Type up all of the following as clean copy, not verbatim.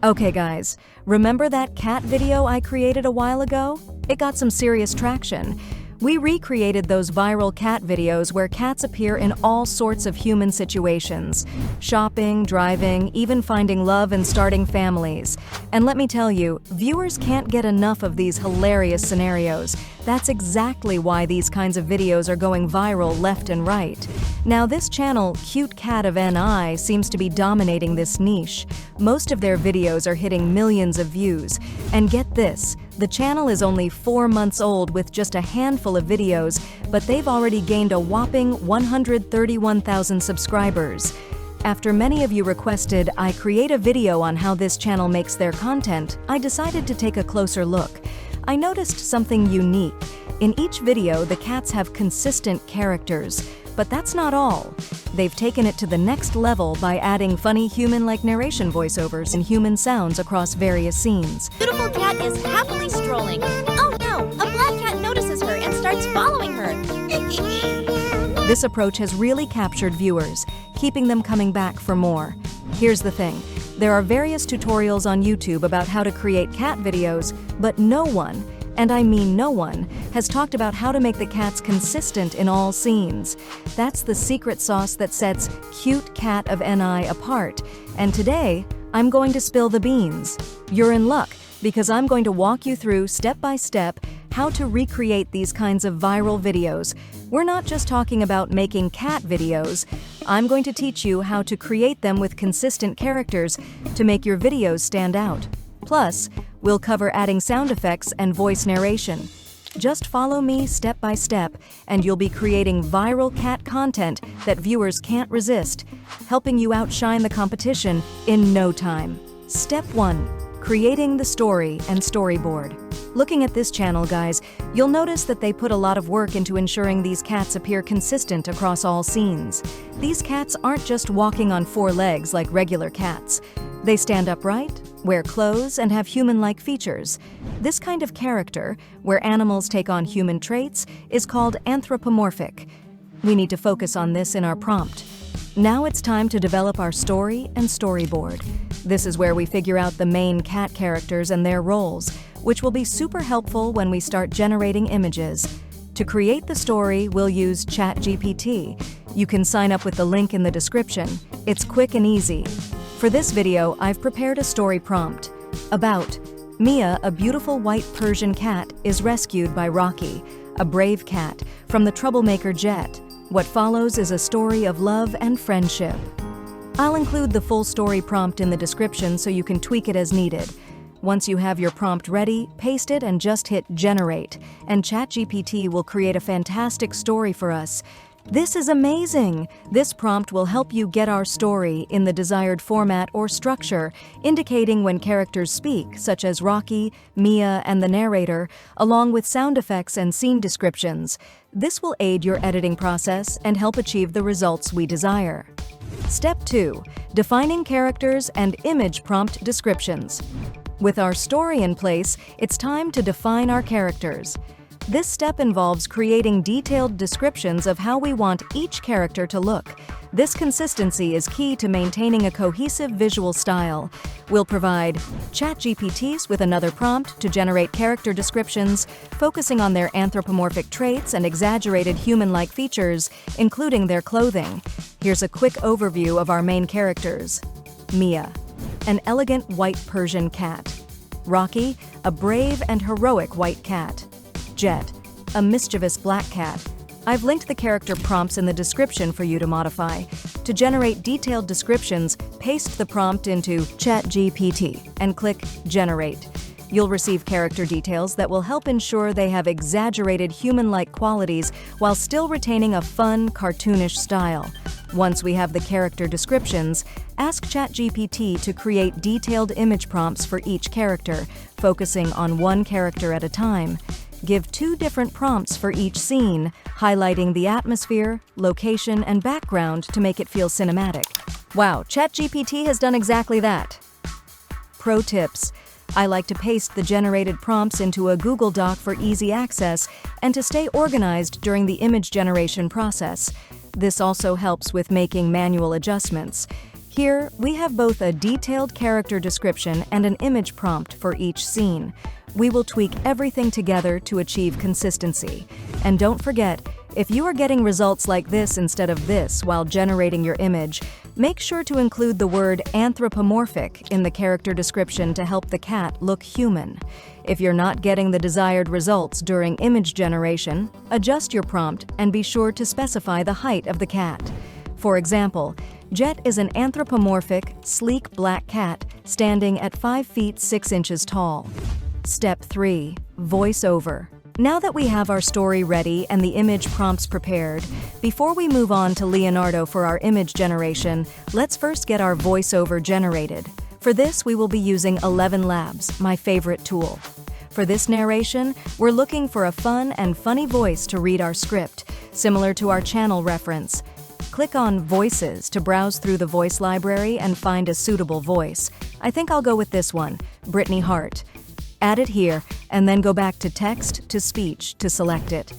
Okay guys, remember that cat video I created a while ago? It got some serious traction. We recreated those viral cat videos where cats appear in all sorts of human situations. Shopping, driving, even finding love and starting families. And let me tell you, viewers can't get enough of these hilarious scenarios. That's exactly why these kinds of videos are going viral left and right. Now this channel, Cute Cat of NI, seems to be dominating this niche. Most of their videos are hitting millions of views. And get this, the channel is only 4 months old with just a handful of videos, but they've already gained a whopping 131,000 subscribers. After many of you requested I create a video on how this channel makes their content, I decided to take a closer look. I noticed something unique. In each video, the cats have consistent characters. But that's not all. They've taken it to the next level by adding funny human-like narration voiceovers and human sounds across various scenes. Beautiful cat is happily strolling. Oh no, a black cat notices her and starts following her. This approach has really captured viewers, keeping them coming back for more. Here's the thing. There are various tutorials on YouTube about how to create cat videos, but no one, and I mean no one, has talked about how to make the cats consistent in all scenes. That's the secret sauce that sets Cute Cat of NI apart. And today, I'm going to spill the beans. You're in luck, because I'm going to walk you through step by step how to recreate these kinds of viral videos. We're not just talking about making cat videos. I'm going to teach you how to create them with consistent characters to make your videos stand out. Plus, we'll cover adding sound effects and voice narration. Just follow me step by step, and you'll be creating viral cat content that viewers can't resist, helping you outshine the competition in no time. Step 1. Creating the story and storyboard. Looking at this channel, guys, you'll notice that they put a lot of work into ensuring these cats appear consistent across all scenes. These cats aren't just walking on 4 legs like regular cats. They stand upright, wear clothes, and have human-like features. This kind of character, where animals take on human traits, is called anthropomorphic. We need to focus on this in our prompt. Now it's time to develop our story and storyboard. This is where we figure out the main cat characters and their roles, which will be super helpful when we start generating images. To create the story, we'll use ChatGPT. You can sign up with the link in the description. It's quick and easy. For this video, I've prepared a story prompt. About: Mia, a beautiful white Persian cat, is rescued by Rocky, a brave cat, from the troublemaker Jet. What follows is a story of love and friendship. I'll include the full story prompt in the description so you can tweak it as needed. Once you have your prompt ready, paste it and just hit generate, and ChatGPT will create a fantastic story for us. This is amazing! This prompt will help you get our story in the desired format or structure, indicating when characters speak, such as Rocky, Mia, and the narrator, along with sound effects and scene descriptions. This will aid your editing process and help achieve the results we desire. Step 2. Defining characters and image prompt descriptions. With our story in place, it's time to define our characters. This step involves creating detailed descriptions of how we want each character to look. This consistency is key to maintaining a cohesive visual style. We'll provide ChatGPTs with another prompt to generate character descriptions, focusing on their anthropomorphic traits and exaggerated human-like features, including their clothing. Here's a quick overview of our main characters. Mia, an elegant white Persian cat. Rocky, a brave and heroic white cat. Jet, a mischievous black cat. I've linked the character prompts in the description for you to modify. To generate detailed descriptions, paste the prompt into ChatGPT and click Generate. You'll receive character details that will help ensure they have exaggerated human-like qualities while still retaining a fun, cartoonish style. Once we have the character descriptions, ask ChatGPT to create detailed image prompts for each character, focusing on one character at a time. Give 2 different prompts for each scene, highlighting the atmosphere, location, and background to make it feel cinematic. Wow, ChatGPT has done exactly that. Pro tips. I like to paste the generated prompts into a Google Doc for easy access and to stay organized during the image generation process. This also helps with making manual adjustments. Here, we have both a detailed character description and an image prompt for each scene. We will tweak everything together to achieve consistency. And don't forget, if you are getting results like this instead of this while generating your image, make sure to include the word anthropomorphic in the character description to help the cat look human. If you're not getting the desired results during image generation, adjust your prompt and be sure to specify the height of the cat. For example, Jet is an anthropomorphic, sleek black cat standing at 5 feet 6 inches tall. Step 3. Voiceover. Now that we have our story ready and the image prompts prepared, before we move on to Leonardo for our image generation, let's first get our voiceover generated. For this, we will be using 11 Labs, my favorite tool. For this narration, we're looking for a fun and funny voice to read our script, similar to our channel reference. Click on Voices to browse through the voice library and find a suitable voice. I think I'll go with this one, Brittany Hart. Add it here, and then go back to Text to Speech to select it.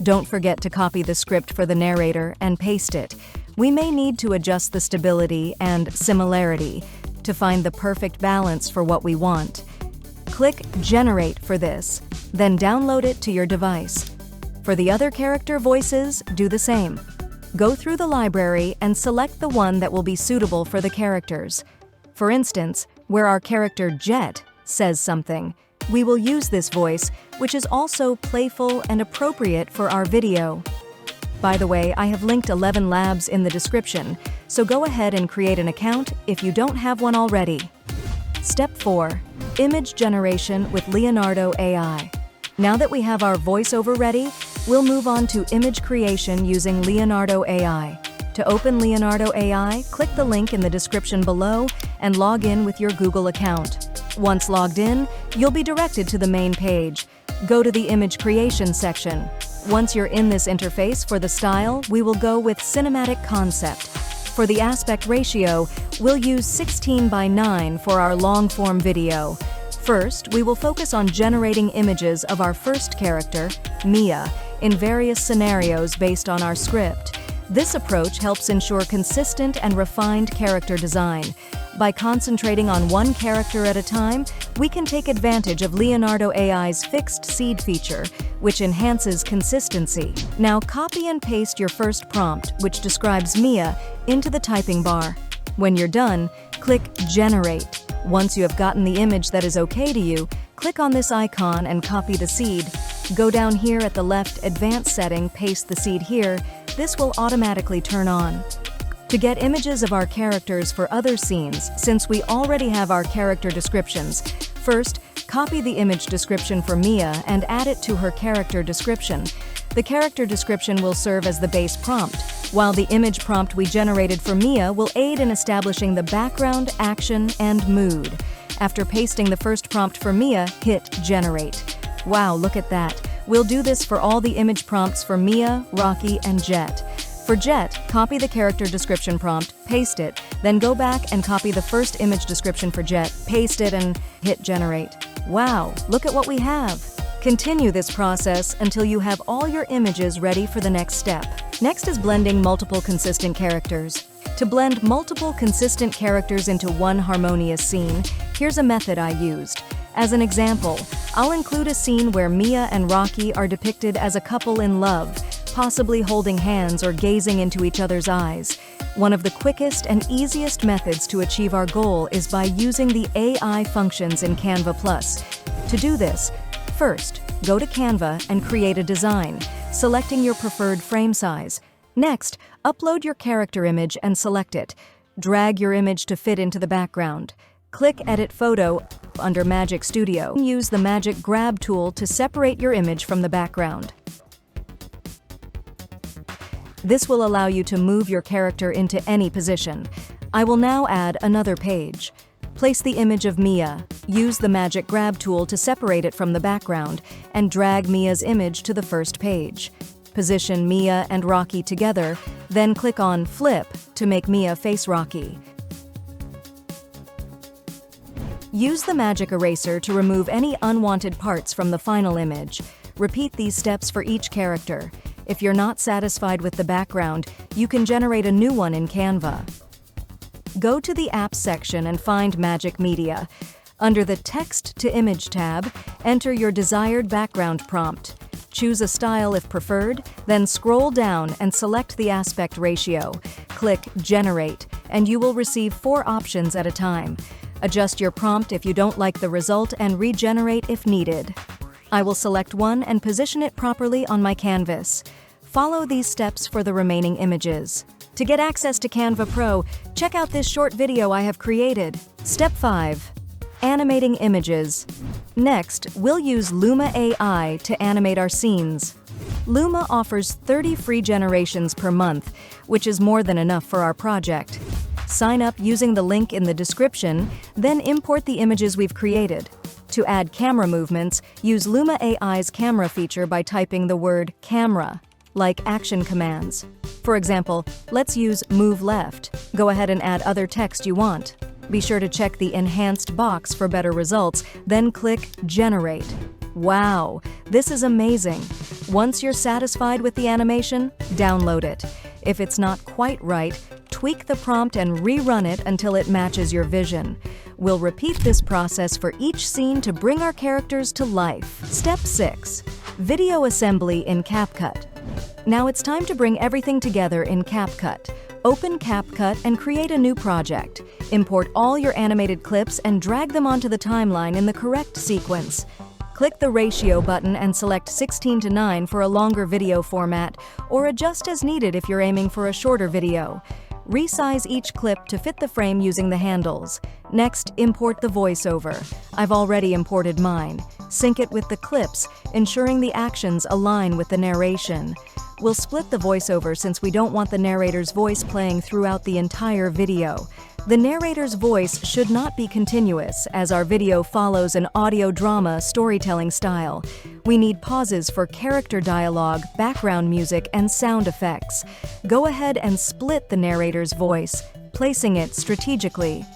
Don't forget to copy the script for the narrator and paste it. We may need to adjust the stability and similarity to find the perfect balance for what we want. Click Generate for this, then download it to your device. For the other character voices, do the same. Go through the library and select the one that will be suitable for the characters. For instance, where our character Jet says something, we will use this voice, which is also playful and appropriate for our video. By the way, I have linked 11 Labs in the description, so go ahead and create an account if you don't have one already. Step 4. Image generation with Leonardo AI. Now that we have our voiceover ready, we'll move on to image creation using Leonardo AI. To open Leonardo AI, click the link in the description below and log in with your Google account. Once logged in, you'll be directed to the main page. Go to the image creation section. Once you're in this interface for the style, we will go with cinematic concept. For the aspect ratio, we'll use 16:9 for our long-form video. First, we will focus on generating images of our first character, Mia, in various scenarios based on our script. This approach helps ensure consistent and refined character design. By concentrating on one character at a time, we can take advantage of Leonardo AI's fixed seed feature, which enhances consistency. Now copy and paste your first prompt, which describes Mia, into the typing bar. When you're done, click Generate. Once you have gotten the image that is okay to you, click on this icon and copy the seed. Go down here at the left Advanced setting, paste the seed here. This will automatically turn on. To get images of our characters for other scenes, since we already have our character descriptions, first, copy the image description for Mia and add it to her character description. The character description will serve as the base prompt, while the image prompt we generated for Mia will aid in establishing the background, action, and mood. After pasting the first prompt for Mia, hit Generate. Wow, look at that. We'll do this for all the image prompts for Mia, Rocky, and Jet. For Jet, copy the character description prompt, paste it, then go back and copy the first image description for Jet, paste it, and hit Generate. Wow, look at what we have. Continue this process until you have all your images ready for the next step. Next is blending multiple consistent characters. To blend multiple consistent characters into one harmonious scene, here's a method I used. As an example, I'll include a scene where Mia and Rocky are depicted as a couple in love, possibly holding hands or gazing into each other's eyes. One of the quickest and easiest methods to achieve our goal is by using the AI functions in Canva+. To do this, first, go to Canva and create a design, selecting your preferred frame size. Next, upload your character image and select it. Drag your image to fit into the background. Click Edit Photo under Magic Studio. Use the Magic Grab tool to separate your image from the background. This will allow you to move your character into any position. I will now add another page. Place the image of Mia. Use the Magic Grab tool to separate it from the background and drag Mia's image to the first page. Position Mia and Rocky together, then click on Flip to make Mia face Rocky. Use the magic eraser to remove any unwanted parts from the final image. Repeat these steps for each character. If you're not satisfied with the background, you can generate a new one in Canva. Go to the Apps section and find Magic Media. Under the Text to Image tab, enter your desired background prompt. Choose a style if preferred, then scroll down and select the aspect ratio. Click Generate, and you will receive 4 options at a time. Adjust your prompt if you don't like the result and regenerate if needed. I will select one and position it properly on my canvas. Follow these steps for the remaining images. To get access to Canva Pro, check out this short video I have created. Step 5. Animating images. Next, we'll use Luma AI to animate our scenes. Luma offers 30 free generations per month, which is more than enough for our project. Sign up using the link in the description, then import the images we've created. To add camera movements, use Luma AI's camera feature by typing the word camera, like action commands. For example, let's use move left. Go ahead and add other text you want. Be sure to check the enhanced box for better results, then click Generate. Wow, this is amazing. Once you're satisfied with the animation, download it. If it's not quite right, tweak the prompt and rerun it until it matches your vision. We'll repeat this process for each scene to bring our characters to life. Step 6. Video assembly in CapCut. Now it's time to bring everything together in CapCut. Open CapCut and create a new project. Import all your animated clips and drag them onto the timeline in the correct sequence. Click the ratio button and select 16:9 for a longer video format, or adjust as needed if you're aiming for a shorter video. Resize each clip to fit the frame using the handles. Next, import the voiceover. I've already imported mine. Sync it with the clips, ensuring the actions align with the narration. We'll split the voiceover since we don't want the narrator's voice playing throughout the entire video. The narrator's voice should not be continuous, as our video follows an audio drama storytelling style. We need pauses for character dialogue, background music, and sound effects. Go ahead and split the narrator's voice, placing it strategically.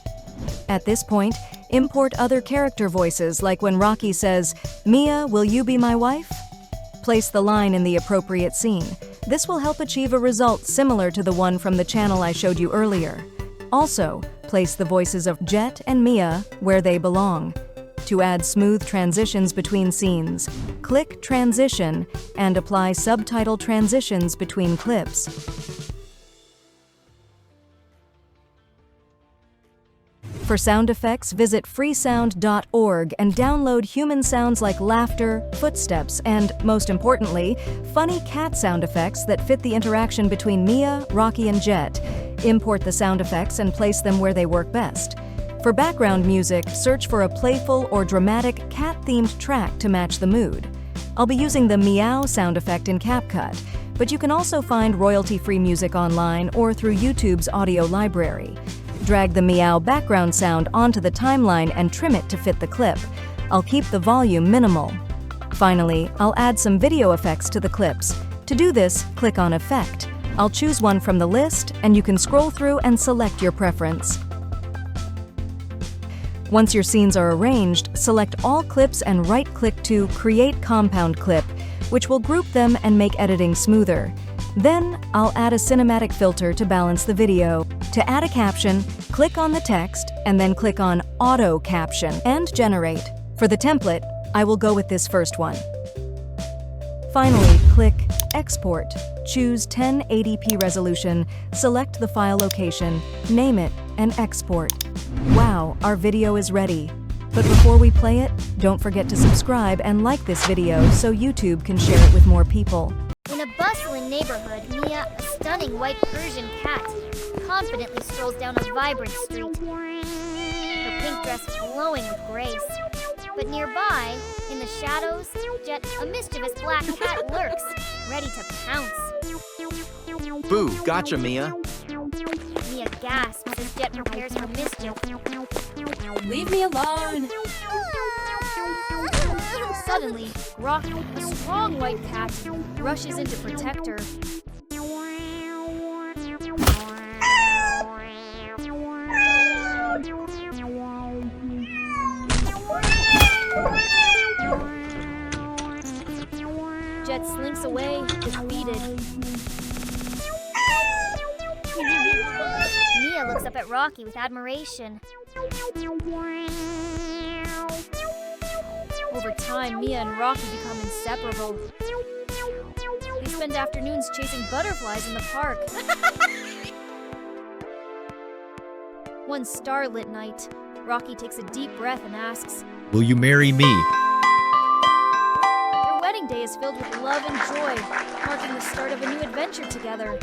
At this point, import other character voices, like when Rocky says, "Mia, will you be my wife?" Place the line in the appropriate scene. This will help achieve a result similar to the one from the channel I showed you earlier. Also, place the voices of Jet and Mia where they belong. To add smooth transitions between scenes, click Transition and apply subtitle transitions between clips. For sound effects, visit freesound.org and download human sounds like laughter, footsteps, and, most importantly, funny cat sound effects that fit the interaction between Mia, Rocky, and Jet. Import the sound effects and place them where they work best. For background music, search for a playful or dramatic cat-themed track to match the mood. I'll be using the meow sound effect in CapCut, but you can also find royalty-free music online or through YouTube's audio library. Drag the meow background sound onto the timeline and trim it to fit the clip. I'll keep the volume minimal. Finally, I'll add some video effects to the clips. To do this, click on Effect. I'll choose one from the list, and you can scroll through and select your preference. Once your scenes are arranged, select all clips and right-click to Create Compound Clip, which will group them and make editing smoother. Then, I'll add a cinematic filter to balance the video. To add a caption, click on the text and then click on Auto Caption and Generate. For the template, I will go with this first one. Finally, click Export. Choose 1080p resolution, select the file location, name it, and export. Wow, our video is ready. But before we play it, don't forget to subscribe and like this video so YouTube can share it with more people. In a bustling neighborhood, Mia, a stunning white Persian cat, confidently strolls down a vibrant street. Her pink dress glowing with grace. But nearby, in the shadows, Jet, a mischievous black cat, lurks, ready to pounce. Boo, gotcha, Mia. Mia gasps as Jet prepares for mischief. Leave me alone! Suddenly, Rocky, a strong white cat, rushes in to protect her. Jet slinks away, defeated. Mia looks up at Rocky with admiration. Over time, Mia and Rocky become inseparable. They spend afternoons chasing butterflies in the park. One starlit night, Rocky takes a deep breath and asks, Will you marry me? their wedding day is filled with love and joy, marking the start of a new adventure together.